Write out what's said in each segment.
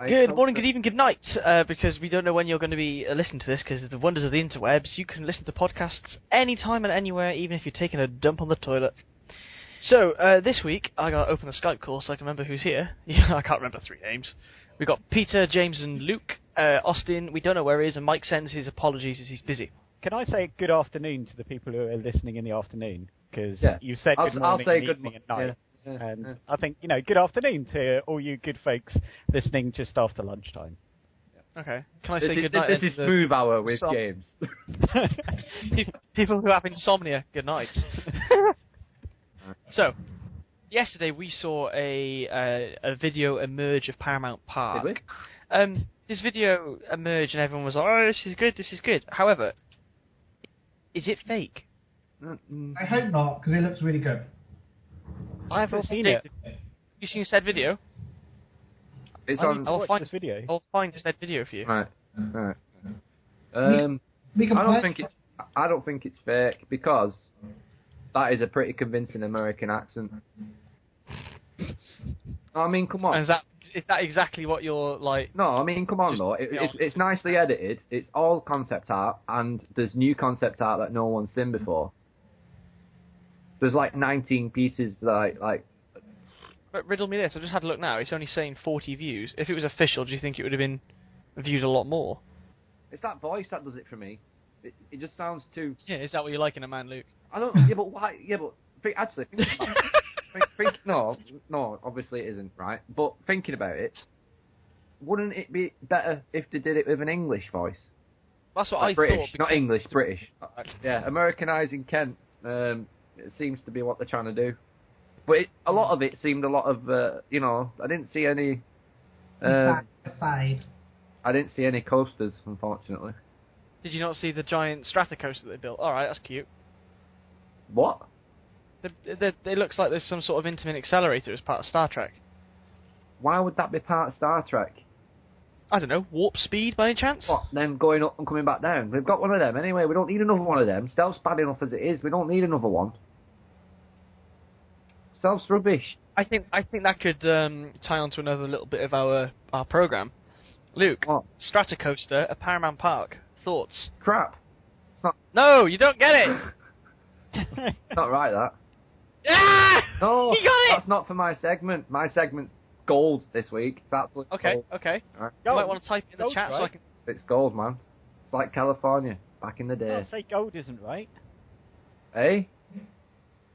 Good morning, good evening, good night, because we don't know when you're going to be listening to this, because of the wonders of the interwebs. You can listen to podcasts anytime and anywhere, even if you're taking a dump on the toilet. So, this week, I got to open the Skype call so I can remember who's here. I can't remember 3 names. We've got Peter, James and Luke. Austin, we don't know where he is, and Mike sends his apologies as he's busy. Can I say good afternoon to the people who are listening in the afternoon? Because you said good morning I'll say and good evening and night. And I think, good afternoon to all you good folks listening just after lunchtime. Okay. Can I say good night? This is Smooth Hour with James. People who have insomnia, good night. So, yesterday we saw a video emerge of Paramount Park. Did we? This video emerged and everyone was like, oh, this is good. However, is it fake? I hope not, because it looks really good. I haven't seen it. Have you seen said video? It's on. I'll find this video. I'll find said video for you. Right. We can I play don't think it's fake because that is a pretty convincing American accent. I mean, come on. And is that exactly what you're like? No, I mean, come on, though. It's nicely edited. It's all concept art, and there's new concept art that no one's seen before. There's like 19 pieces, like. But riddle me this. I just had a look now. It's only saying 40 views. If it was official, do you think it would have been viewed a lot more? It's that voice that does it for me. It just sounds too. Yeah, is that what you like in a man, Luke? I don't. Yeah, but why? Yeah, but think about it. No, obviously it isn't, right? But thinking about it, wouldn't it be better if they did it with an English voice? That's what like I British, thought. not English, British. Yeah, Americanising Kent. It seems to be what they're trying to do. But a lot of it seemed a lot of, I didn't see any. Side. I didn't see any coasters, unfortunately. Did you not see the giant Stratocoaster that they built? Alright, that's cute. What? It looks like there's some sort of intimate accelerator as part of Star Trek. Why would that be part of Star Trek? I don't know, warp speed by any chance? What, them going up and coming back down? We've got one of them anyway, we don't need another one of them. Stealth's bad enough as it is, we don't need another one. Stealth's rubbish. I think that could tie on to another little bit of our programme. Luke, what? Stratocoaster at Paramount Park. Thoughts? Crap. It's not. No, you don't get it! Not right, that. Ah! No, he got it! That's not for my segment. My segment's gold this week. It's absolutely gold. Okay. Right. You might want to type it in the chat right? so I can... It's gold, man. It's like California, back in the day. Can't say gold isn't right. Eh?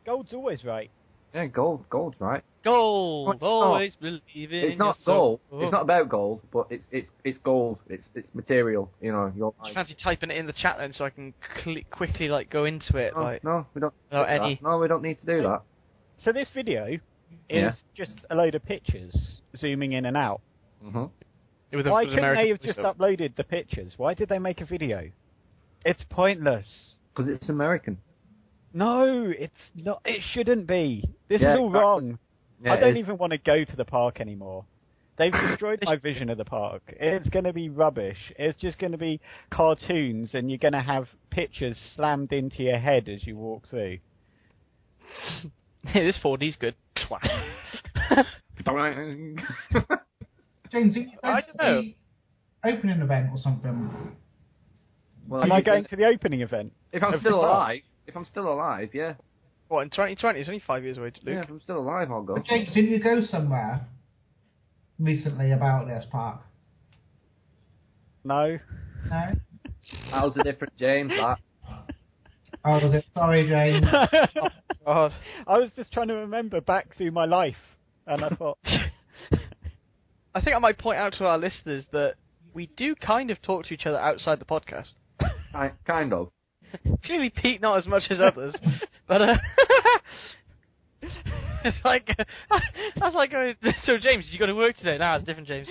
Gold's always right. Yeah, gold's right. Gold! No, Always believe in It's not your soul. gold. It's not about gold, but it's gold. It's material. You know. Do you fancy typing it in the chat then so I can quickly go into it? No, we don't. Without any... No, we don't need to do that. So this video is just a load of pictures zooming in and out. Mm-hmm. Why couldn't they have just uploaded the pictures? Why did they make a video? It's pointless. Because it's American. No, it's not. It shouldn't be. This Yeah, is all exactly. wrong. Yeah, I don't even want to go to the park anymore. They've destroyed my vision of the park. It's going to be rubbish. It's just going to be cartoons, and you're going to have pictures slammed into your head as you walk through. Hey, this 4D's good. Twat. James, you I don't know. Opening event or something. Well, Am I going to the opening event? If I'm still alive. If I'm still alive, yeah. What, in 2020? It's only 5 years away, Luke. Yeah, if I'm still alive, I'll go. But James, didn't you go somewhere recently about this park? No. No? That was a different James, that. Oh, was it? Sorry, James. Oh, God. I was just trying to remember back through my life, and I thought... I think I might point out to our listeners that we do kind of talk to each other outside the podcast. Kind of. Clearly Pete not as much as others, but it's like that's like going, so James, did you go to work today? No, it's different James.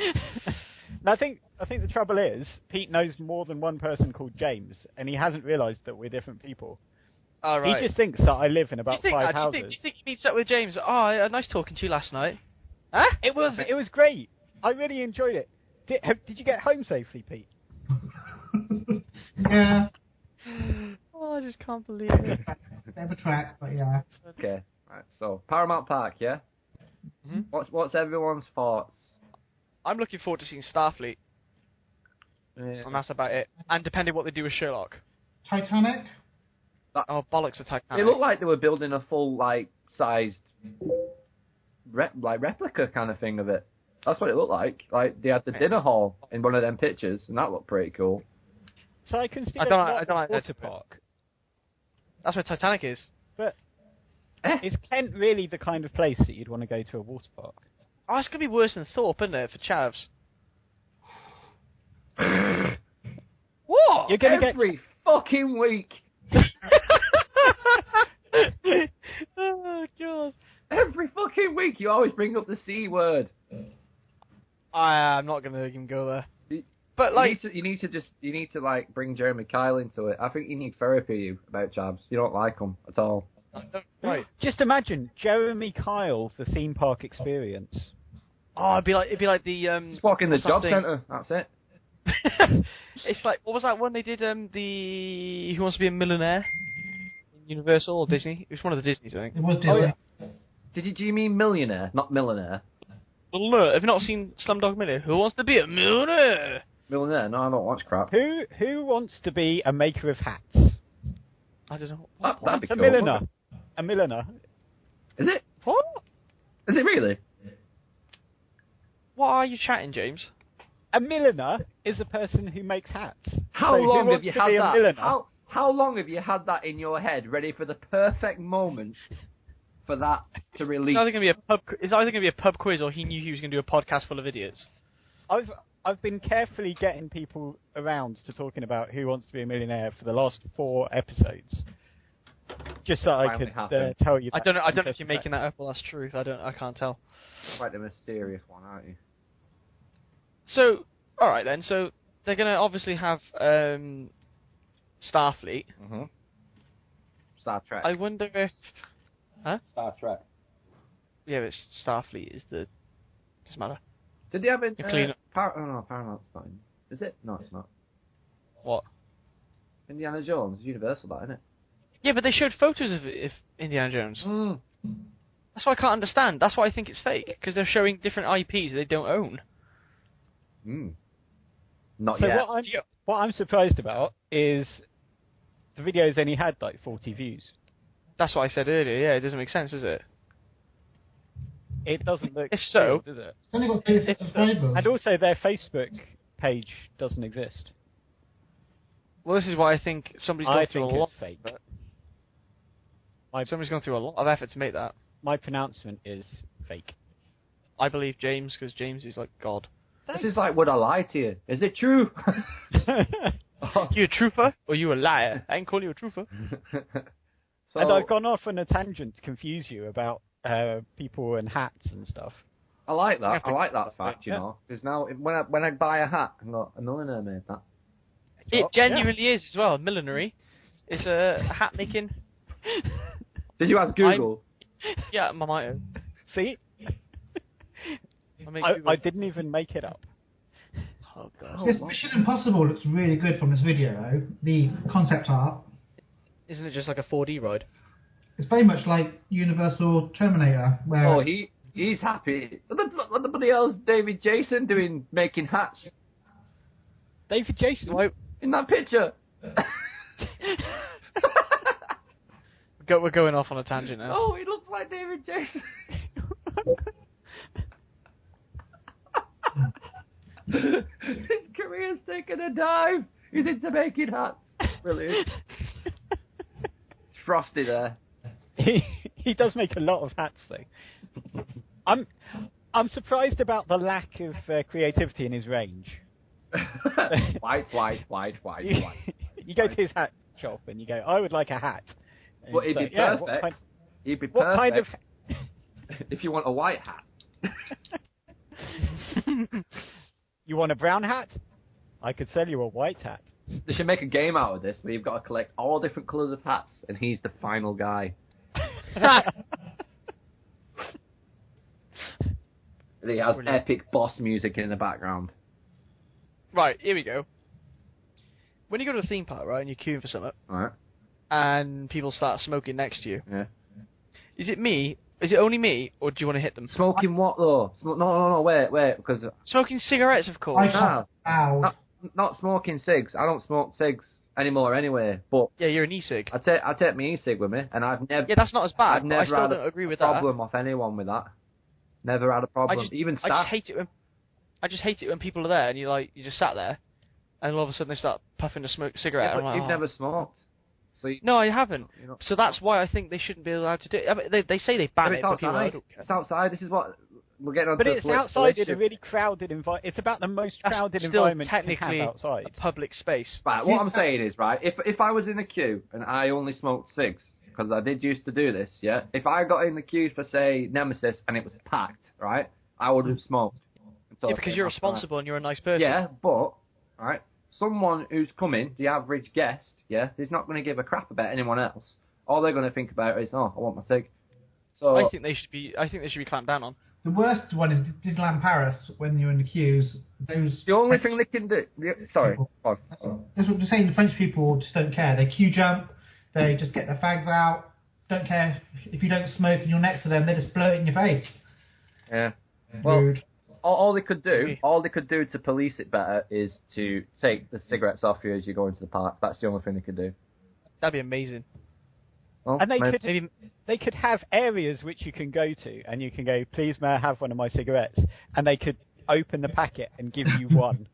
No, I think the trouble is Pete knows more than one person called James, and he hasn't realised that we're different people. Oh, right. He just thinks that I live in about 5 houses. Do you think he meets up with James? Oh, nice talking to you last night. Huh? It was great. I really enjoyed it. Did you get home safely, Pete? Yeah. Oh, I just can't believe it. Bit of a track, but yeah. Okay, right, so Paramount Park, yeah? Mm-hmm. What's everyone's thoughts? I'm looking forward to seeing Starfleet, and that's about it. And depending what they do with Sherlock. Titanic? Oh, bollocks of Titanic. It looked like they were building a full, sized replica kind of thing of it. That's what it looked like. Like, they had the dinner hall in one of them pictures, and that looked pretty cool. So I can see I don't like water that. park. That's where Titanic is. But is Kent really the kind of place that you'd want to go to a water park? Oh, it's going to be worse than Thorpe, isn't it, for chavs? What? You're going to get... Every fucking week. Oh, God. Every fucking week you always bring up the C word. I'm not going to even go there. But, you need to bring Jeremy Kyle into it. I think you need therapy about chavs. You don't like them at all. Right. Just imagine Jeremy Kyle, the theme park experience. Oh, it'd be like the Just walk in the job something. centre. That's it. It's like, what was that one they did? The Who Wants to Be a Millionaire? Universal or Disney? It was one of the Disneys, I think. It was Disney. Oh, yeah. Do you mean millionaire, not millionaire? Well, have you not seen Slumdog Millionaire? Who Wants to Be a Millionaire? Millionaire? No, I don't watch crap. Who wants to be a maker of hats? I don't know. That'd be A cool. milliner. A milliner. Is it? What? Is it really? What are you chatting, James? A milliner is a person who makes hats. How So who long have wants you to had be a that? milliner? How long have you had that in your head, ready for the perfect moment for that to release? It's either going to be a pub quiz, or he knew he was going to do a podcast full of idiots. I've been carefully getting people around to talking about Who Wants to Be a Millionaire for the last 4 episodes, just so I could tell you. I don't know if you're making that up or that's truth. I can't tell. Quite the mysterious one, aren't you? So, all right then. So they're going to obviously have Starfleet. Mm-hmm. Star Trek. I wonder if, Star Trek. yeah, but Starfleet is the doesn't matter. Did they have it? Clean up. No, Paramount's not in. Is it? No, it's not. What? Indiana Jones, Universal, that, isn't it? Yeah, but they showed photos of Indiana Jones. Mm. That's what I can't understand. That's why I think it's fake, because they're showing different IPs they don't own. Mm. Not So yet. what I'm surprised about is the video's only had like 40 views. That's what I said earlier. Yeah, it doesn't make sense, does it? It doesn't look If so- real, does it? It's only got 2 subscribers. And also their Facebook page doesn't exist. Well, this is why I think somebody's I gone through a think lot. it's fake. Somebody's gone through a lot of effort to make that. My pronouncement is fake. I believe James, because James is like God. This is like, would I lie to you? Is it true? You a truther or you a liar? I ain't calling you a truther. So, And I've gone off on a tangent to confuse you about people and hats and stuff. I like You have that. to- I like that fact, you know. Because now, when I buy a hat, I'm not a millionaire made that. It genuinely is as well. Millinery. It's a hat making. Did you ask Google? Yeah, I might have. See? make I Google- didn't even make it up. Oh god. This Mission Impossible looks really good from this video, though. The concept art. Isn't it just like a 4D ride? It's very much like Universal Terminator, where Oh, he's happy. What the bloody hell's David Jason doing making hats David Jason. Why- in that picture? We're going off on a tangent now. Oh, he looks like David Jason. His career's taken a dive. He's into making hats. Brilliant. It's frosty there. He does make a lot of hats, though. I'm surprised about the lack of creativity in his range. White. You go to his hat shop and you go, I would like a hat. And Well, he's it'd be like, perfect. What kind, He'd be what perfect kind of... if you want a white hat. You want a brown hat? I could sell you a white hat. They should make a game out of this where you've got to collect all different colours of hats, and he's the final guy. He has epic boss music in the background. Right, here we go. When you go to a theme park, right, and you're queuing for something, Alright. and people start smoking next to you, Yeah. is it me, Is it only me, or do you want to hit them? Smoking what though? No, wait, because Smoking cigarettes, of course. Not smoking cigs. I don't smoke cigs anymore anyway. But yeah, you're an e-cig. I take my e-cig with me, and I've never. Yeah, that's not as bad. I've never I still had don't agree with problem off anyone with that. Never had a problem. Even staff. I just hate it when people are there and you just sat there, and all of a sudden they start puffing a cigarette. Yeah, but you've never smoked. So no, I haven't. So that's why I think they shouldn't be allowed to do it. I mean, they say they ban it, but people don't care. It's outside. This is what we're getting on. But it's outside in a really crowded environment. It's about the most crowded environment technically you can have outside. A public space. Right, what I'm saying is, right, if I was in a queue and I only smoked cigs, because I did used to do this, yeah, if I got in the queue for, say, Nemesis and it was packed, right, I would have smoked. Yeah, because you're responsible and you're a nice person. Yeah, but, right, someone who's coming, the average guest, yeah, is not going to give a crap about anyone else. All they're going to think about is, oh, I want my cig. So I think they should be clamped down on. The worst one is Disneyland Paris when you're in the queues. The only thing they can do. Sorry. That's what I'm saying. The French people just don't care. They queue jump. They just get their fags out. Don't care if you don't smoke and you're next to them. They just blow it in your face. Yeah. Well, Rude. all they could do to police it better is to take the cigarettes off you as you go into the park. That's the only thing they could do. That'd be amazing. Well, and they could have areas which you can go to, and you can go, please may I have one of my cigarettes? And they could open the packet and give you one.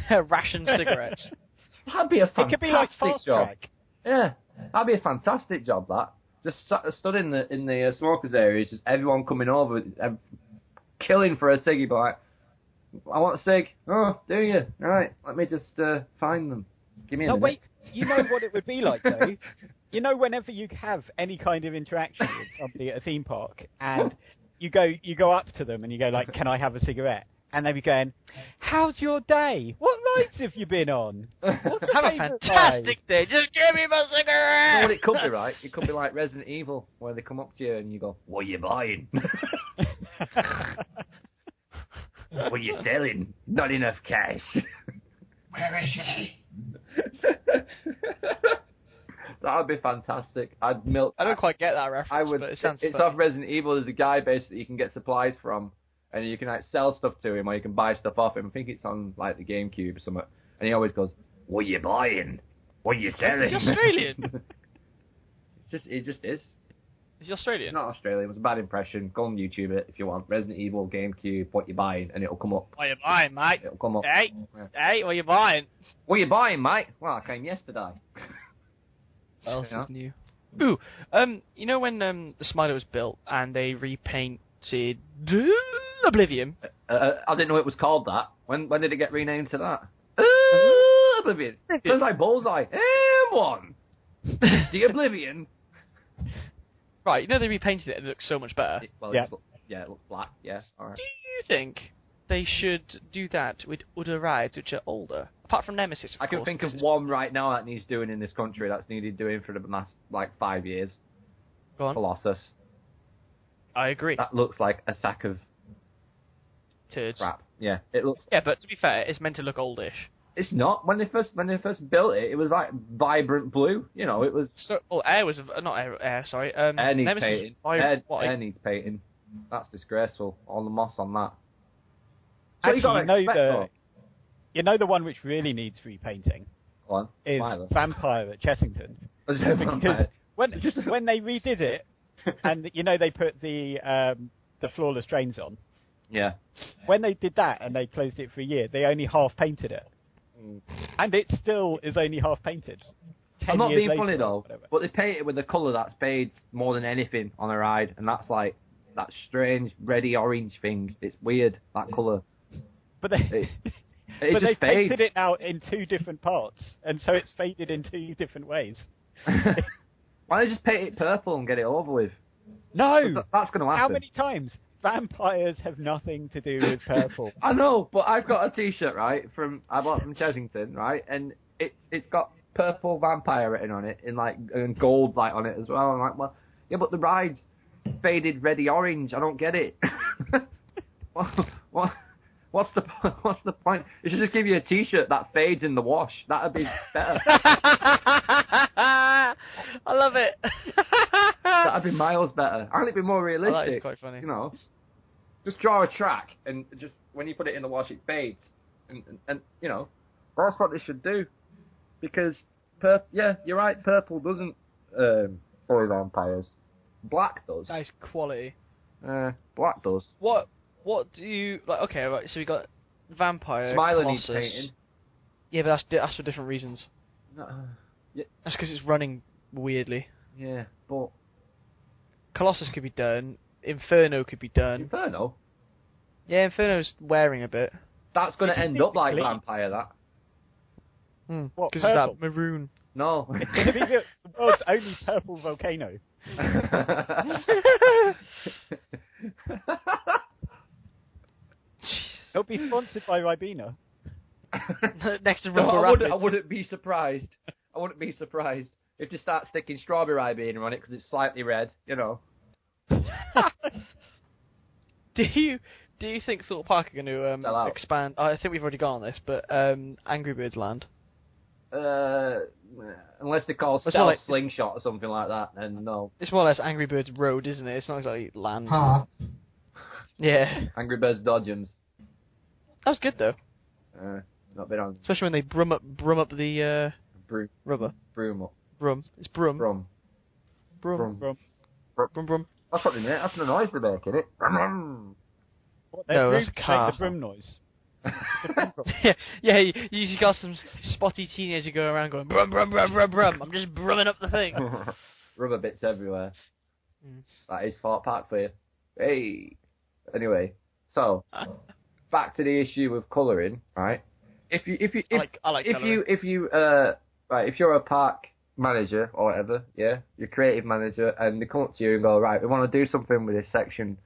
Ration cigarettes. That'd be a fantastic it could be like fast job. track. Yeah, that'd be a fantastic job. That just stood in the smokers areas, just everyone coming over, killing for a ciggy. But like, I want a cig. Oh, do you? Right, let me just find them. Give me a minute. Wait. You know what it would be like, though? You know, whenever you have any kind of interaction with somebody at a theme park, and you go up to them and you go like, "Can I have a cigarette?" And they'll be going, "How's your day? What rides have you been on? What's your have a fantastic day. Just give me my cigarette." You know what it could be, right? It could be like Resident Evil, where they come up to you and you go, "What are you buying? What are you selling? Not enough cash." Where is she? That would be fantastic. I'd milk. I don't quite get that reference. I would. But it sounds it's funny. off Resident Evil. There's a guy basically you can get supplies from, and you can like sell stuff to him, or you can buy stuff off him. I think it's on like the GameCube or something. And he always goes, "What are you buying? What are you selling?" Is he Australian? It just is. Is he Australian? It's not Australian. It was a bad impression. Go on YouTube it if you want. Resident Evil GameCube. What you buying? And it'll come up. What are you buying, mate? It'll come up. Hey, Yeah. hey, what are you buying? What are you buying, mate? Well, I came yesterday. What else Yeah. is new? Ooh, you know when the Smiler was built and they repainted Oblivion? I didn't know it was called that. When did it get renamed to that? Oblivion. Sounds like Bullseye. M1. The Oblivion. Right, you know they repainted it and it looks so much better. Well, Yeah. it looks black. Yeah. All right. Do you think they should do that with other rides which are older? Apart from Nemesis, of I can course, think of because one right now that needs doing in this country that's needed doing for the last 5 years. Go on. Colossus. I agree. That looks like a sack of Turds. crap. Yeah, it looks. Yeah, but to be fair, it's meant to look oldish. It's not. When they first built it, it was like vibrant blue. You know, it was. So, well, Air was not Air. Sorry, Air needs Nemesis painting. was Air needs painting. That's disgraceful. All the moss on that. Actually, you know the one which really needs repainting Go on. is Smiler. Vampire at Chessington. Because when they redid it, and you know they put the flawless drains on. Yeah. When they did that and they closed it for a year, they only half painted it, and it still is only half painted. I'm not being funny later, though, but they paint it with the colour that fades more than anything on a ride, and that's like that strange reddy orange thing. It's weird, that colour. But they It but just they fades. painted it now in two different parts, and so it's faded in two different ways. Why don't they just paint it purple and get it over with? No, That's going to happen. how many times? Vampires have nothing to do with purple. I know, but I've got a T-shirt I bought from Chessington, right, and it's got purple vampire written on it and gold light on it as well. I'm like, well, yeah, but the ride's faded reddy orange. I don't get it. What's the point? It should just give you a T-shirt that fades in the wash. That'd be better. I love it. That'd be miles better. And it'd be more realistic. That is quite funny. You know, just draw a track and just when you put it in the wash, it fades. And you know, that's what they should do. Because, yeah, you're right. Purple doesn't follow vampires. Black does. Nice quality. Black does. What do you like? Okay, right. So we got vampire. Smiler needs Colossus. painting. Yeah, but that's for different reasons. Yeah, That's because it's running weirdly. yeah, but Colossus could be done. Inferno could be done. Inferno. Yeah, Inferno's wearing a bit. That's going to end up like Clean. vampire. That. What, Because it's purple? that maroon. No. It's going to be the world's only purple volcano. It'll be sponsored by Ribena. Next to No, Rubber I Rapids. wouldn't be surprised. I wouldn't be surprised if they start sticking strawberry Ribena on it because it's slightly red. You know. Do you think Thorpe Park are going Sell to out. expand? I think we've already got on this, but Angry Birds Land. Unless they call That's stealth more like- slingshot or something like that, then no. It's more or less Angry Birds Road, isn't it? It's not exactly land. Park. Yeah, Angry Birds Dodgems. that was good though, Not been on especially when they brum up the rubber. broom up. Brum. It's brum. Brum. Brum. Brum. Brum. Brum. That's what they make. That's the noise they're making, it. What, No, their that's a brooms make car. the broom noise. yeah, you got some spotty teenager going around going brum brum brum brum brum. I'm just brumming up the thing. Rubber bits everywhere. Mm. That is Fort Park for you. Hey. Anyway, so back to the issue of colouring, right? If you're a park manager or whatever, yeah, you're a creative manager, and they come up to you and go, right, we want to do something with this section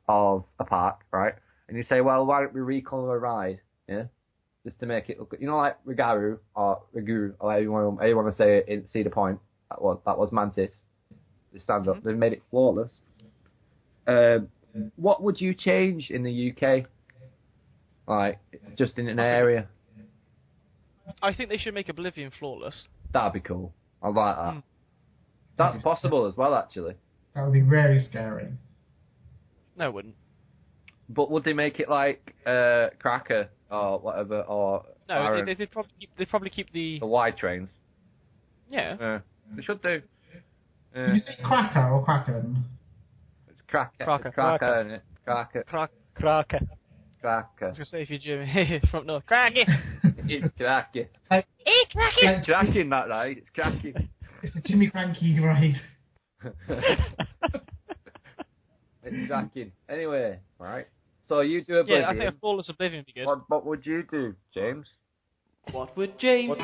of a park, right? And you say, well, why don't we recolour a ride, yeah, just to make it look, you know, like Rigaru or Riguru or however you want to say it in See the Point. That was Mantis. They stand up. They've made it flawless. What would you change in the UK? Like, just in an area? I think they should make Oblivion flawless. That'd be cool. I like that. That's possible as well, actually. That would be very scary. No, it wouldn't. But would they make it like Cracker or whatever, or No, Iron, they'd probably keep the the wide trains? yeah. They should do. Did you say Cracker or Kraken? It's Cracker. Cracker. It's Cracker, isn't it? Cracker. Cracker. I Cracker. was gonna say if you're Jimmy from North, cracky. It's cracking. Like, It's cracky. It's cracking, that right? It's cracking. it's a Jimmy Cranky ride. It's cracking. Anyway, right. So you do Oblivion. Yeah, I think a flawless Oblivion would be good. What would you do, James? What would James do? What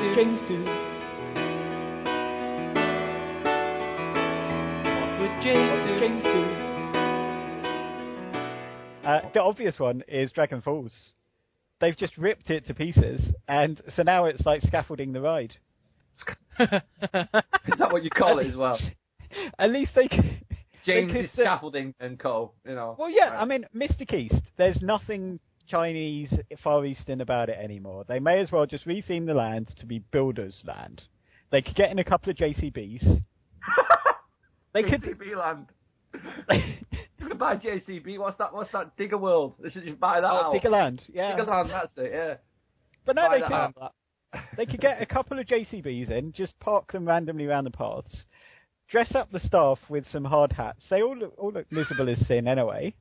would James do? The obvious one is Dragon Falls. They've just ripped it to pieces, and so now it's like Scaffolding the ride. Is that what you call it as well? At least they can... James they is could- Scaffolding and Co. You know. Well, yeah, Right. I mean, Mystic East, there's nothing Chinese, Far Eastern about it anymore. They may as well just retheme the land to be Builders' Land. They could get in a couple of JCBs. They could... JCB land. You're gonna buy JCB. What's that? Digger World. They should just buy that out. Digger Land, yeah. Digger land. That's it. Yeah. But no, buy they that could, out. they could get a couple of JCBs in, just park them randomly around the paths, dress up the staff with some hard hats. They all look miserable as sin anyway.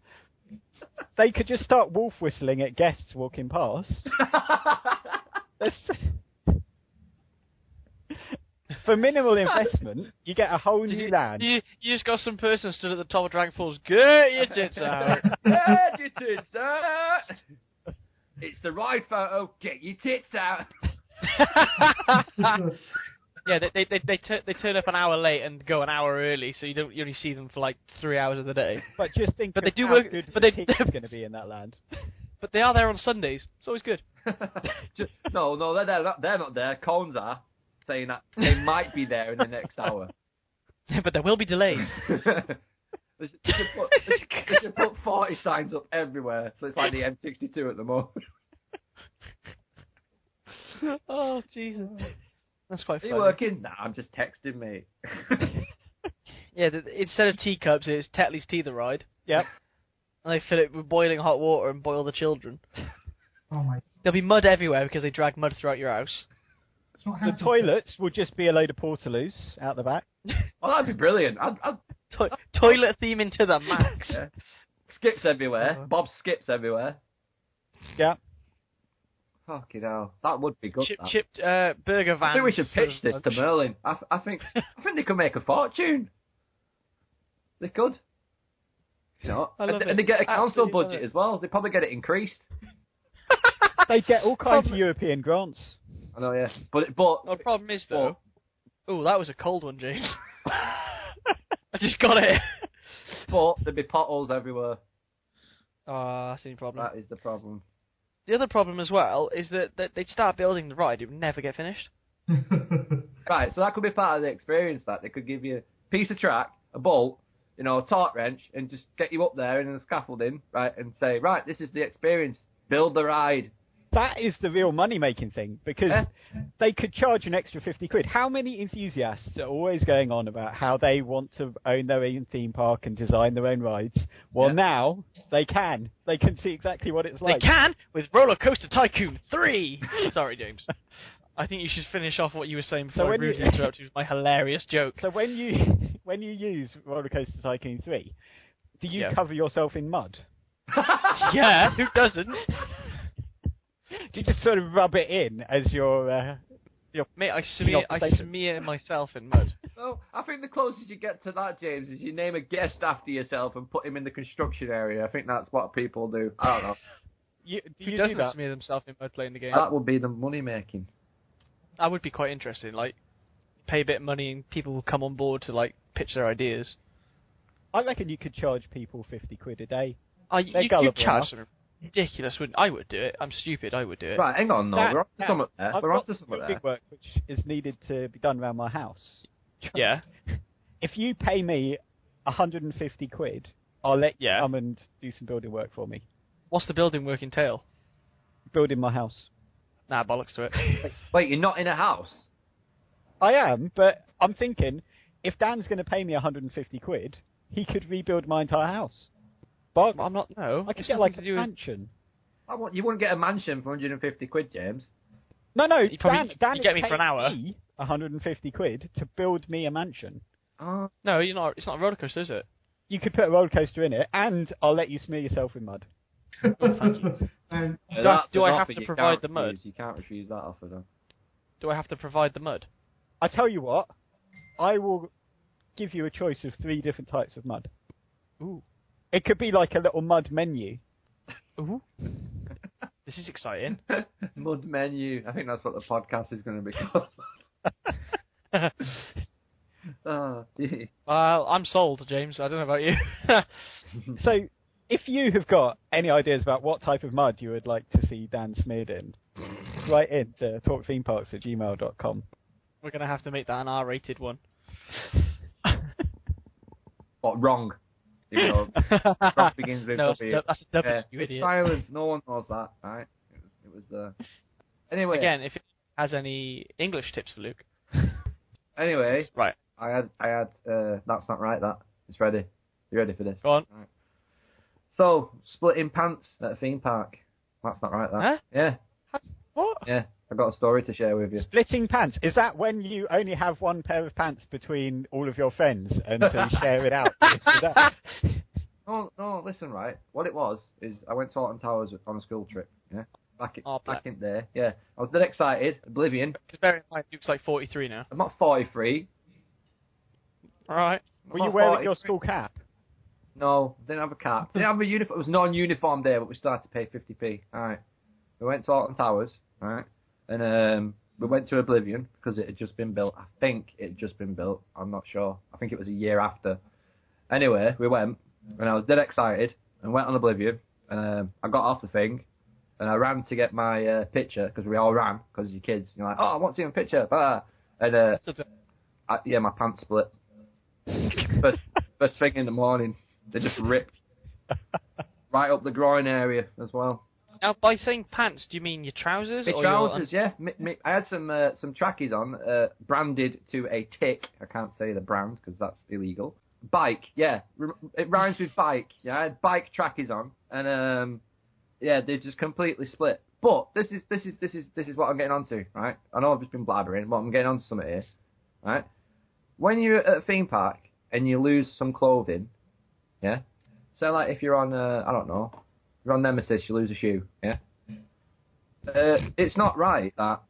They could just start wolf whistling at guests walking past. For minimal investment, you get a whole new land. You just got some person stood at the top of Dragon Falls. Get your tits out. Get your tits out. It's the ride photo. Get your tits out. Yeah, they turn up an hour late and go an hour early, so you only see them for like 3 hours of the day. But just think But of they do how work- good but the they- ticket's going to be in that land. But they are there on Sundays. It's always good. No, they're not there. Cones are saying that they might be there in the next hour. But there will be delays. They should put 40 signs up everywhere, so it's like the M62 at the moment. Oh, Jesus. That's quite Are funny. you working? Nah, I'm just texting, mate. Yeah, instead of teacups, it's Tetley's Tea the Ride. Yep. And they fill it with boiling hot water and boil the children. Oh my. There'll be mud everywhere because they drag mud throughout your house. It's not The hands-on. toilets will just be a load of portaloos out the back. Oh, that'd be brilliant. I'd Toilet theming to the max. yeah. Skips everywhere. Bob skips everywhere. Yeah. Fucking hell. That would be good. Chipped burger vans. I think we should pitch for this to Merlin. I think they could make a fortune. They could. You know, I love and it. they get a council Absolutely love budget it. as well. They probably get it increased. They get all kinds of European grants. I know, yeah. But The problem is, though... Oh, that was a cold one, James. I just got it. but there'd be potholes everywhere. Oh, that's the problem. That is the problem. The other problem as well is that they'd start building the ride, it would never get finished. Right, so that could be part of the experience. That they could give you a piece of track, a bolt, you know, a torque wrench, and just get you up there in the scaffolding, right, and say, right, this is the experience. Build the ride. That is the real money-making thing, because they could charge an extra 50 quid. How many enthusiasts are always going on about how they want to own their own theme park and design their own rides? Well, now they can. They can see exactly what it's like. They can with Roller Coaster Tycoon 3! Sorry, James. I think you should finish off what you were saying before I rudely interrupted you with my hilarious joke. So when you use Roller Coaster Tycoon 3, do you cover yourself in mud? Yeah, who doesn't? Do you just sort of rub it in as your Mate, I smear myself in mud. So I think the closest you get to that, James, is you name a guest after yourself and put him in the construction area. I think that's what people do. I don't know. Who doesn't smear themselves in mud playing the game? That would be the money making. That would be quite interesting. Like, pay a bit of money and people will come on board to like pitch their ideas. I reckon you could charge people 50 quid a day. You charge something ridiculous, wouldn't I? Would do it. I'm stupid. I would do it. Right, hang on, no. We're on to something there. I've We're on got to some something big there. work which is needed to be done around my house. Yeah. If you pay me 150 quid, I'll let you Yeah. come and do some building work for me. What's the building work entail? Building my house. Nah, bollocks to it. Wait, you're not in a house? I am, but I'm thinking, if Dan's going to pay me 150 quid, he could rebuild my entire house. But I'm not. No. I could It's get nothing like to a do with- mansion. You wouldn't get a mansion for 150 quid, James. No, You probably- Dan you get me is for an paying hour. me 150 quid to build me a mansion. No, you're not. It's not a roller coaster, is it? You could put a roller coaster in it, and I'll let you smear yourself in mud. Thank you. Do I have to provide the mud? You can't refuse that offer, though. Do I have to provide the mud? I tell you what, I will give you a choice of 3 different types of mud. Ooh. It could be like a little mud menu. Ooh. This is exciting. Mud menu. I think that's what the podcast is going to be called. Oh, dear. Well, I'm sold, James. I don't know about you. So, if you have got any ideas about what type of mud you would like to see Dan smeared in, write in to talkthemeparks@gmail.com. We're going to have to make that an R-rated one. What, wrong? You know, wrong begins with No, W. that's a W, Yeah, you it's idiot. silent. No one knows that, right? It was Anyway. Again, if it has any English tips for Luke. Anyway, Right. I had. That's not right. That it's ready. You ready for this? Go on. Right. So, splitting pants at a theme park. That's not right. That. Huh? Yeah. What? Yeah. I got a story to share with you. Splitting pants. Is that when you only have one pair of pants between all of your friends and so you share it out? No, listen, right. What it was is I went to Alton Towers on a school trip. Yeah. Back in there. Yeah. I was dead excited. Oblivion. Because bear in mind, Luke's like 43 now. I'm not 43. Alright. Were you wearing your school cap? No, didn't have a cap. Didn't have a uniform. It was non-uniform day, but we still had to pay 50p. Alright. We went to Alton Towers, right? And we went to Oblivion because it had just been built. I think it had just been built. I'm not sure. I think it was a year after. Anyway, we went, and I was dead excited, and went on Oblivion. And I got off the thing, and I ran to get my picture, because we all ran, because you're kids. You're like, oh, I want to see my picture. Blah. And, my pants split. First thing in the morning. They just ripped right up the groin area as well. Now, by saying pants, do you mean your trousers? My or trousers, yeah. I had some trackies on, branded to a tick. I can't say the brand because that's illegal. Bike, yeah. It rhymes with bike. Yeah, I had bike trackies on, and yeah, they just completely split. But this is what I'm getting onto, right? I know I've just been blabbering, but I'm getting onto something here, right? When you're at a theme park and you lose some clothing, yeah. So like if you're on, I don't know, you're on Nemesis, you lose a shoe, yeah. It's not right that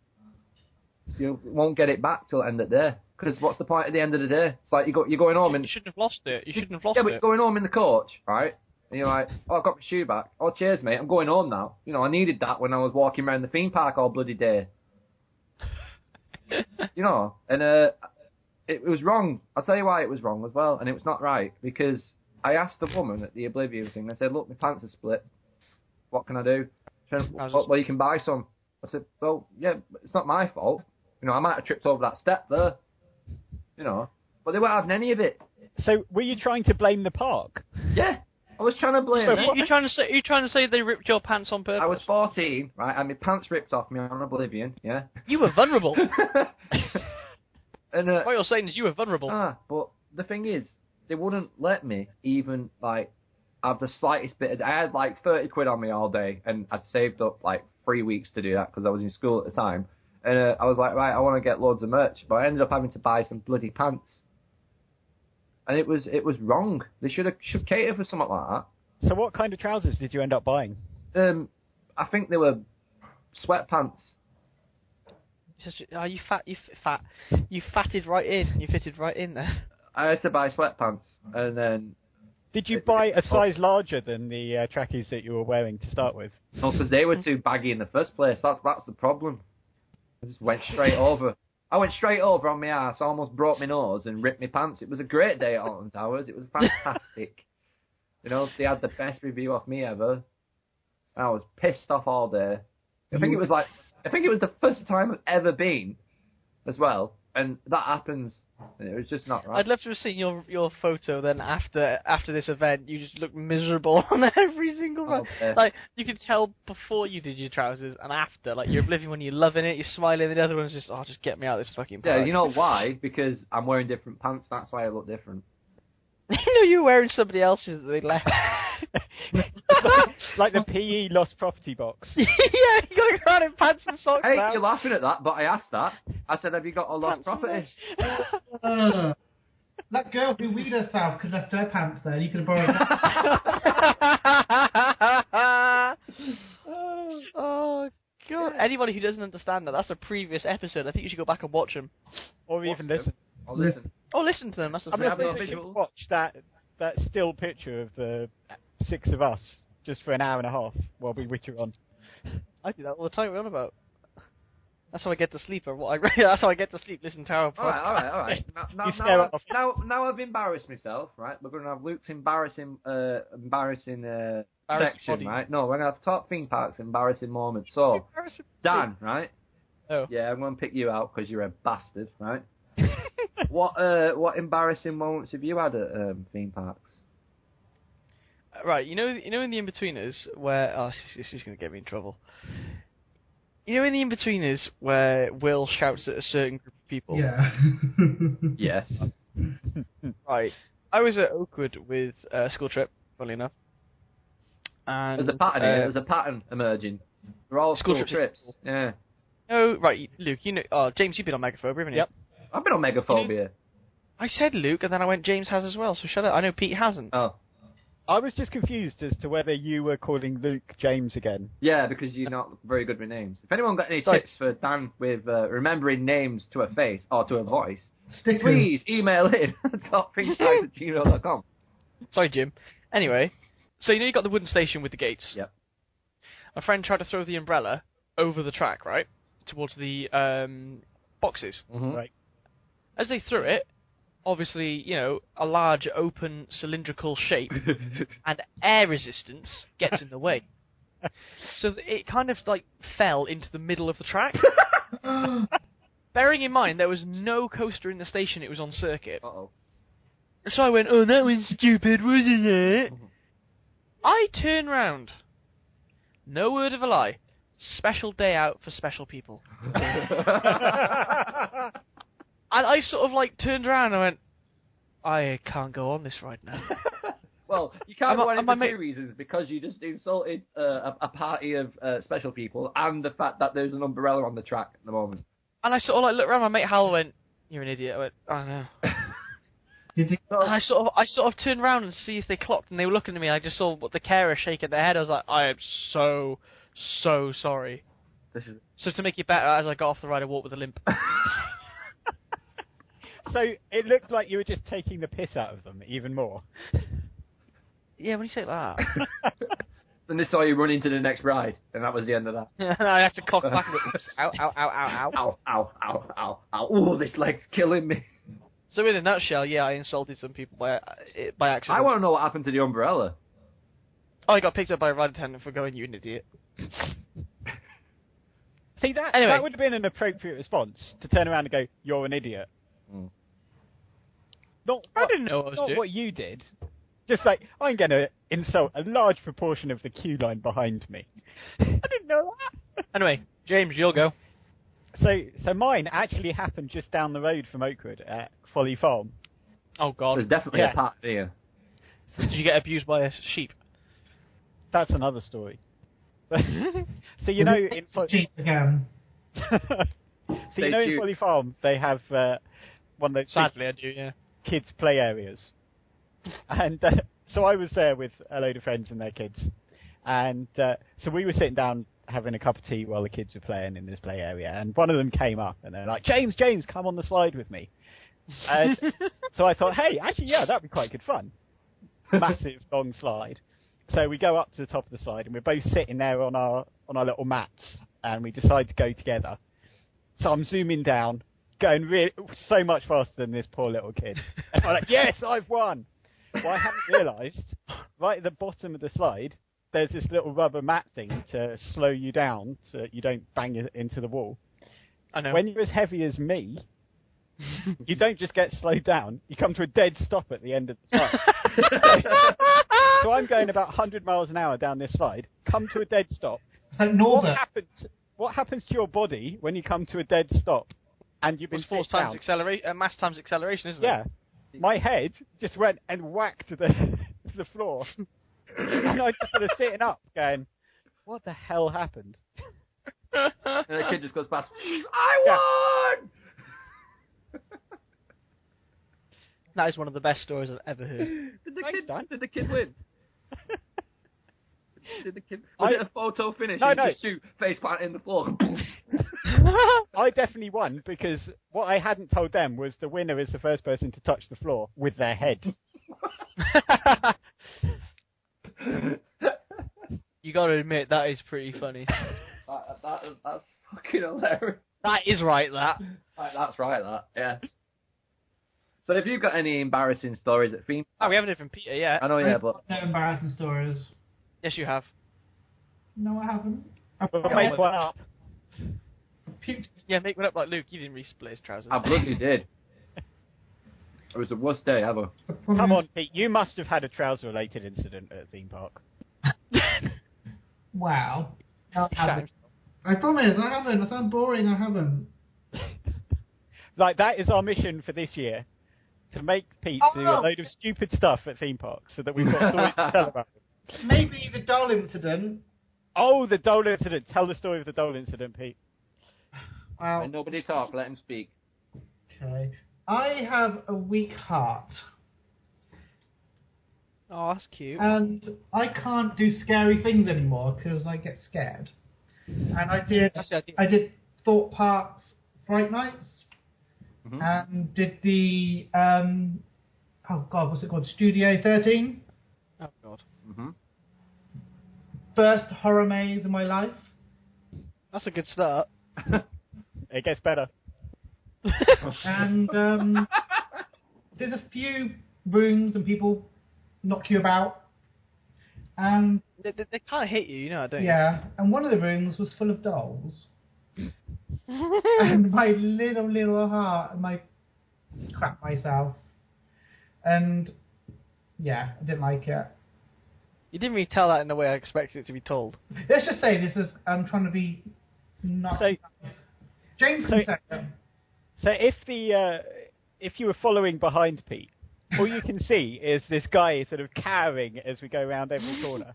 you won't get it back till the end of the day. Because what's the point at the end of the day? It's like you're going home and you shouldn't have lost it. You shouldn't have lost yeah, it. but you're going home in the coach, right? And you're like, oh, I've got my shoe back. Oh, cheers, mate. I'm going home now. You know, I needed that when I was walking around the theme park all bloody day. You know, and it was wrong. I'll tell you why it was wrong as well, and it was not right because I asked the woman at the Oblivion thing. I said, look, my pants are split. What can I do? She said, well, you can buy some. I said, well, yeah, it's not my fault. You know, I might have tripped over that step there. You know, but they weren't having any of it. So, were you trying to blame the park? Yeah, I was trying to blame. So you trying to say they ripped your pants on purpose? I was 14, right? And my pants ripped off me on Oblivion. Yeah. You were vulnerable. And what you're saying is you were vulnerable. But the thing is, they wouldn't let me even like have the slightest bit. I had like 30 quid on me all day, and I'd saved up like 3 weeks to do that because I was in school at the time. And I was like, right, I want to get loads of merch, but I ended up having to buy some bloody pants. And it was wrong. They should cater for something like that. So what kind of trousers did you end up buying? I think they were sweatpants. Oh, you fat. You fatted right in. You fitted right in there. I had to buy sweatpants, and then... Did you buy a size larger than the trackies that you were wearing to start with? No, because they were too baggy in the first place. That's the problem. I just went straight over. I went straight over on my ass, almost broke my nose and ripped my pants. It was a great day at Alton Towers. It was fantastic. You know, they had the best review of me ever. I was pissed off all day. I think it was the first time I've ever been as well. And that happens. And it was just not right. I'd love to have seen your photo then after this event. You just look miserable on every single one. Yeah. Like, you could tell before you did your trousers and after. Like, you're Oblivion when you're loving it, you're smiling, and the other one's just, oh, just get me out of this fucking park. Yeah, you know why? Because I'm wearing different pants. That's why I look different. You know you're wearing somebody else's that they left. like the PE lost property box. Yeah, you got to go out in pants and socks Hey, now. you're laughing at that, but I asked that. I said, have you got a lost property? That girl who weed herself could have left her pants there. You could have borrowed that. Oh, God. Anybody who doesn't understand that's a previous episode. I think you should go back and watch them. Or even listen. I'll listen. Oh, listen to them. That's the I mean, same. I think watch that still picture of the 6 of us just for an hour and a half while we witter on. I do that all the time. What are you on about? That's how I get to sleep. That's how I get to sleep. Listen to our podcast. All right. Now I've embarrassed myself, right? We're going to have Luke's embarrassing section, body. right? No, we're going to have top theme parks embarrassing moments. So, Dan, right? Oh. Yeah, I'm going to pick you out because you're a bastard, right? What embarrassing moments have you had at theme parks? Right, you know in the in-betweeners where this is going to get me in trouble. You know in the in-betweeners where Will shouts at a certain group of people? Yeah. Yes. Right. I was at Oakwood with a school trip, funnily enough. And, There's a pattern here. There's a pattern emerging. They're all school trips. Yeah. Oh, right, Luke, you know... Oh, James, you've been on Megaphobia, haven't you? Yep. I've been on Megaphobia. I said Luke, and then I went James has as well, so shut up. I know Pete hasn't. Oh. I was just confused as to whether you were calling Luke James again. Yeah, because you're not very good with names. If anyone got any tips for Dan with remembering names to a face or to a voice, please email in topthingsguys@gmail.com. Sorry, Jim. Anyway, so you know you got the wooden station with the gates? Yep. A friend tried to throw the umbrella over the track, right? Towards the boxes. Mm-hmm. Right. As they threw it, obviously, you know, a large, open, cylindrical shape and air resistance gets in the way. So it kind of, like, fell into the middle of the track. Bearing in mind, there was no coaster in the station, it was on circuit. Uh-oh. So I went, oh, that was stupid, wasn't it? I turn round. No word of a lie. Special day out for special people. And I sort of like turned around and I went, I can't go on this ride now. Well, you can't go on it for mate- two reasons, because you just insulted a party of special people, and the fact that there's an umbrella on the track at the moment. And I sort of like looked around, my mate Hal went, you're an idiot. I went, oh no. And I sort of turned around and see if they clocked, and they were looking at me. I just saw the carer shaking their head. I was like, I am so sorry. So to make it better, as I got off the ride, I walked with a limp. So it looked like you were just taking the piss out of them even more. Yeah, when you say it like that. Then they saw you run into the next ride, and that was the end of that. And I had to cock back and go, oops, ow, ow, ow, ow, ow. Ow, ow, ow, ow. Ooh, this leg's killing me. So in a nutshell, yeah, I insulted some people by accident. I want to know what happened to the umbrella. Oh, I got picked up by a ride attendant for going, you an idiot. See, that Anyway. that would have been an appropriate response, to turn around and go, you're an idiot. Not I what, didn't know what I was not doing. what you did. Just like, I'm going to insult a large proportion of the queue line behind me. I didn't know that. Anyway, James, you'll go. So mine actually happened just down the road from Oakwood at Folly Farm. Oh, God. There's definitely Yeah. a part here. Did you get abused by a sheep? That's another story. So you know, in cheap again. so Stay you know, in tuned. Folly Farm they have one of those big Sadly, I do, yeah. kids' play areas, and so I was there with a load of friends and their kids, and so we were sitting down having a cup of tea while the kids were playing in this play area, and one of them came up and they're like, James, come on the slide with me. So I thought, hey, actually, yeah, that'd be quite good fun. Massive long slide. So we go up to the top of the slide, and we're both sitting there on our little mats, and we decide to go together. So I'm zooming down, going so much faster than this poor little kid. And I'm like, yes, I've won. Well, I haven't realised, right at the bottom of the slide, there's this little rubber mat thing to slow you down so that you don't bang it into the wall. I know. When you're as heavy as me, you don't just get slowed down, you come to a dead stop at the end of the slide. So I'm going about 100 miles an hour down this slide, come to a dead stop. So Norbert, What happens to your body when you come to a dead stop and you've been It's force sit down? times acceleration, mass times acceleration, isn't Yeah. it? My head just went and whacked the floor. And I just sort of sitting up going, what the hell happened? And the kid just goes past, I won! That is one of the best stories I've ever heard. Did the kid win? Was it a photo finish? No, and no. Just shoot face plant in the floor. I definitely won because what I hadn't told them was the winner is the first person to touch the floor with their head. You gotta admit, that is pretty funny. That's fucking hilarious. That is right, that. That's right, that. Yeah. So have you got any embarrassing stories at theme? Oh, we haven't heard from Peter yet. I know, yeah, but no embarrassing stories. Yes, you have. No, I haven't. We'll make one up. Puked. Yeah, make one up like Luke. You didn't re-split his trousers. I bloody did. It was the worst day ever. Come on, Pete. You must have had a trouser-related incident at a theme park. Wow. I promise, I haven't. I sound boring, I haven't. Like, that is our mission for this year. To make Pete do a load of stupid stuff at theme parks so that we've got stories to tell about them. Maybe the doll incident. Oh, the Dole incident. Tell the story of the Dole incident, Pete. Well, When nobody talk, let him speak. okay. I have a weak heart. Oh, that's cute. And I can't do scary things anymore because I get scared. And I did Thought Parks Fright Nights. Mm-hmm. And did the oh god, what's it called? Studio 13. Oh god. Mm-hmm. First horror maze in my life. That's a good start. It gets better. And there's a few rooms and people knock you about. And They kind of hit you, know, don't yeah, and one of the rooms was full of dolls. And my little heart, crap myself. And yeah, I didn't like it. You didn't really tell that in the way I expected it to be told. Let's just say this is I'm trying to be not. So- James can say it. So if you were following behind Pete, all you can see is this guy sort of cowering as we go around every corner.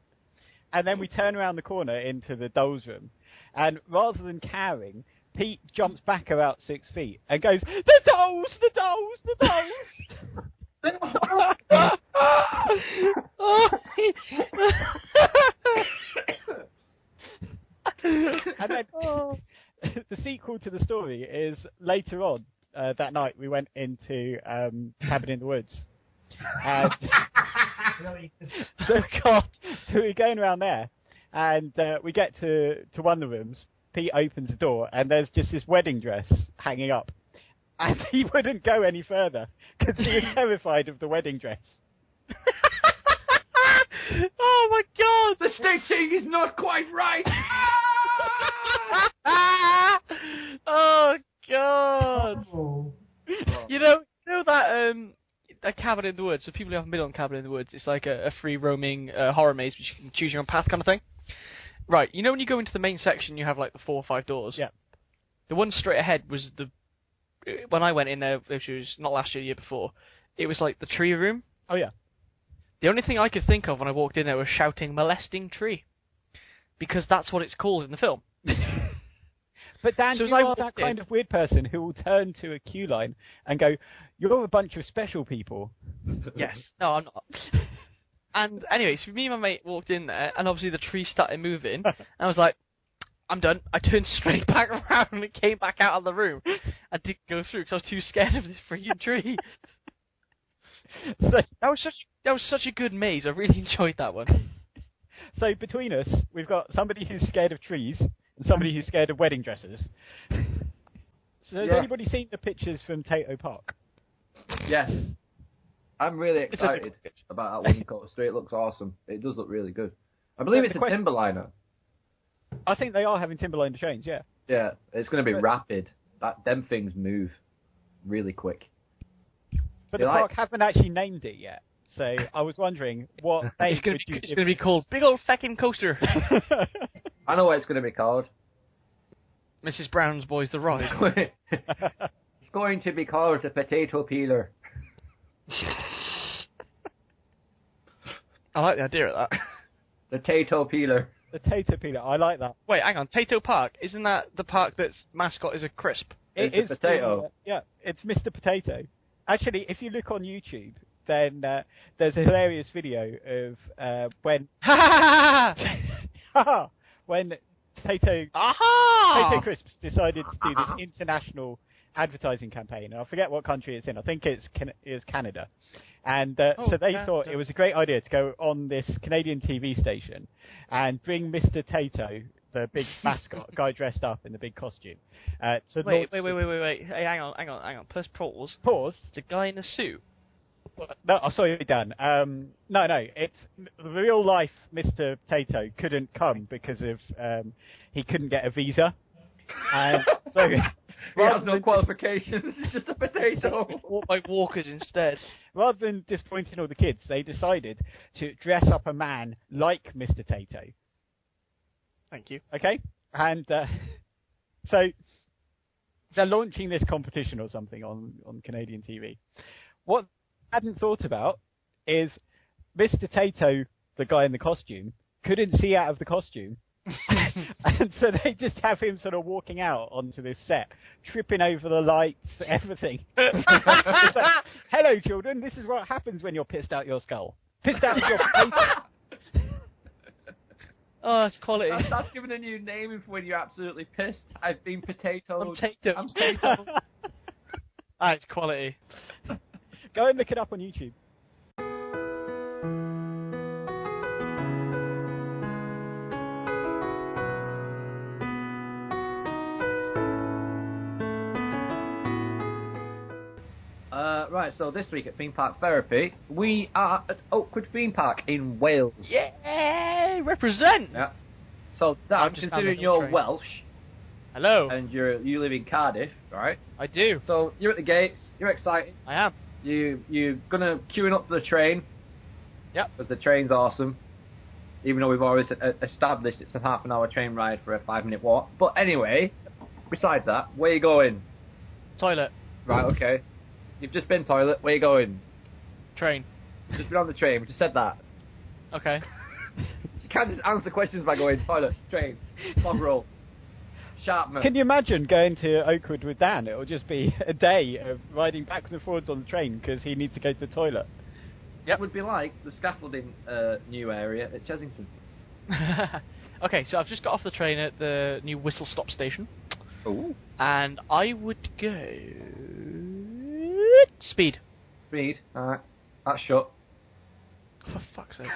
And then we turn around the corner into the dolls room. And rather than cowering, Pete jumps back about 6 feet and goes, "The dolls! The dolls! The dolls!" And then the sequel to the story is later on that night we went into Cabin in the Woods. And so we're going around there, and we get to one of the rooms. Pete opens the door, and there's just this wedding dress hanging up. And he wouldn't go any further, because he was terrified of the wedding dress. Oh my god! The stitching is not quite right! Oh god! Oh. You know that a Cabin in the Woods. So people who haven't been on Cabin in the Woods, it's like a free roaming horror maze, which you can choose your own path kind of thing. Right. You know when you go into the main section, you have like the 4 or 5 doors. Yeah. The one straight ahead was when I went in there, which was not last year, the year before. It was like the tree room. Oh yeah. The only thing I could think of when I walked in there was shouting "molesting tree," because that's what it's called in the film. But Dan, So as you I are walked that in- kind of weird person who will turn to a queue line and go, "You're a bunch of special people." Yes. No, I'm not. And anyway, so me and my mate walked in there, and obviously the tree started moving, and I was like, I'm done. I turned straight back around and came back out of the room. I didn't go through because I was too scared of this freaking tree. So, That was such a good maze. I really enjoyed that one. so between us, we've got somebody who's scared of trees and somebody who's scared of wedding dresses. So has Yeah. anybody seen the pictures from Tato Park? Yes. I'm really It's a excited good about that wooden coaster. It looks awesome. It does look really good. I believe The it's a question- Timberliner. I think they are having Timberline trains, yeah. Yeah, it's going to be But- rapid. Them things move really quick. But You the like- park haven't actually named it yet. So I was wondering what name It's gonna would you it's give gonna be called Big Old Feckin' Coaster. I know what it's going to be called. Mrs. Brown's Boys the Ride. It's going to be called the Potato Peeler. I like the idea of that. The Tato Peeler. The Tato Peeler, I like that. Wait, hang on. Tato Park, isn't that the park that's mascot is a crisp? It's It a is potato. yeah, it's Mr. Potato. Actually, if you look on YouTube, then there's a hilarious video of when when Tato Aha! Crisps decided to do this international advertising campaign. And I forget what country it's in. I think it's Canada. And so they thought it was a great idea to go on this Canadian TV station and bring Mr. Tato, the big mascot, guy dressed up in the big costume. To Wait. launch- Hey, hang on. Plus pause. Pause. The guy in a suit. No, oh, sorry, Dan. No, it's the real life Mr. Tato couldn't come because of he couldn't get a visa, and so He has rather no than qualifications. It's just a potato. Walk by walkers instead. rather than disappointing all the kids, they decided to dress up a man like Mr. Tato. Thank you. Okay, and so they're launching this competition or something on Canadian TV. What I hadn't thought about is Mr. Tato, the guy in the costume, couldn't see out of the costume. And so they just have him sort of walking out onto this set, tripping over the lights, everything. It's like, hello, children, this is what happens when you're pissed out your skull. Pissed out your face. Oh, that's quality. That's given a new name for when you're absolutely pissed. I've been potato. I'm Tato. I'm potato. Ah, it's quality. Go and look it up on YouTube. Right, so this week at Theme Park Therapy, we are at Oakwood Theme Park in Wales. Yeah, represent. Yeah. So, I'm Dan, just considering on the you're train. Welsh Hello. and you live in Cardiff, right? I do. So you're at the gates. You're excited. I am. You're gonna queuing up for the train. Yep. Because the train's awesome. Even though we've always established it's a half an hour train ride for a 5-minute walk. But anyway, besides that, where you going? Toilet. Right, okay. You've just been toilet, where you going? Train. Just been on the train, we just said that. Okay. You can't just answer questions by going toilet, train, log roll, Sharpman. Can you imagine going to Oakwood with Dan? It'll just be a day of riding backwards and forwards on the train because he needs to go to the toilet. It would be like the Scaffolding new area at Chesington. Okay, so I've just got off the train at the new Whistle Stop station. Ooh. And I would go... Speed. Speed, alright. That's shut. For fuck's sake.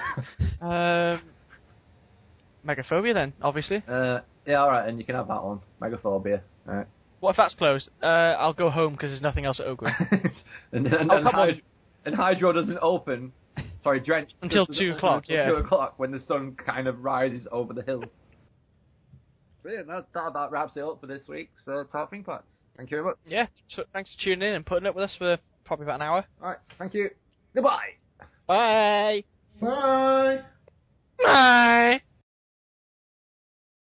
Megaphobia then, obviously. Yeah, alright, and you can have that one. Megaphobia. Alright. What if that's closed? I'll go home because there's nothing else at Oakwood. and Hydro doesn't open. Sorry, Drench. Until 2 o'clock, yeah. 2 o'clock when the sun kind of rises over the hills. Brilliant. That about wraps it up for this week. So, TalkThemeParks. Thank you very much. Yeah, so thanks for tuning in and putting up with us for probably about an hour. Alright, thank you. Goodbye. Bye. Bye. Bye.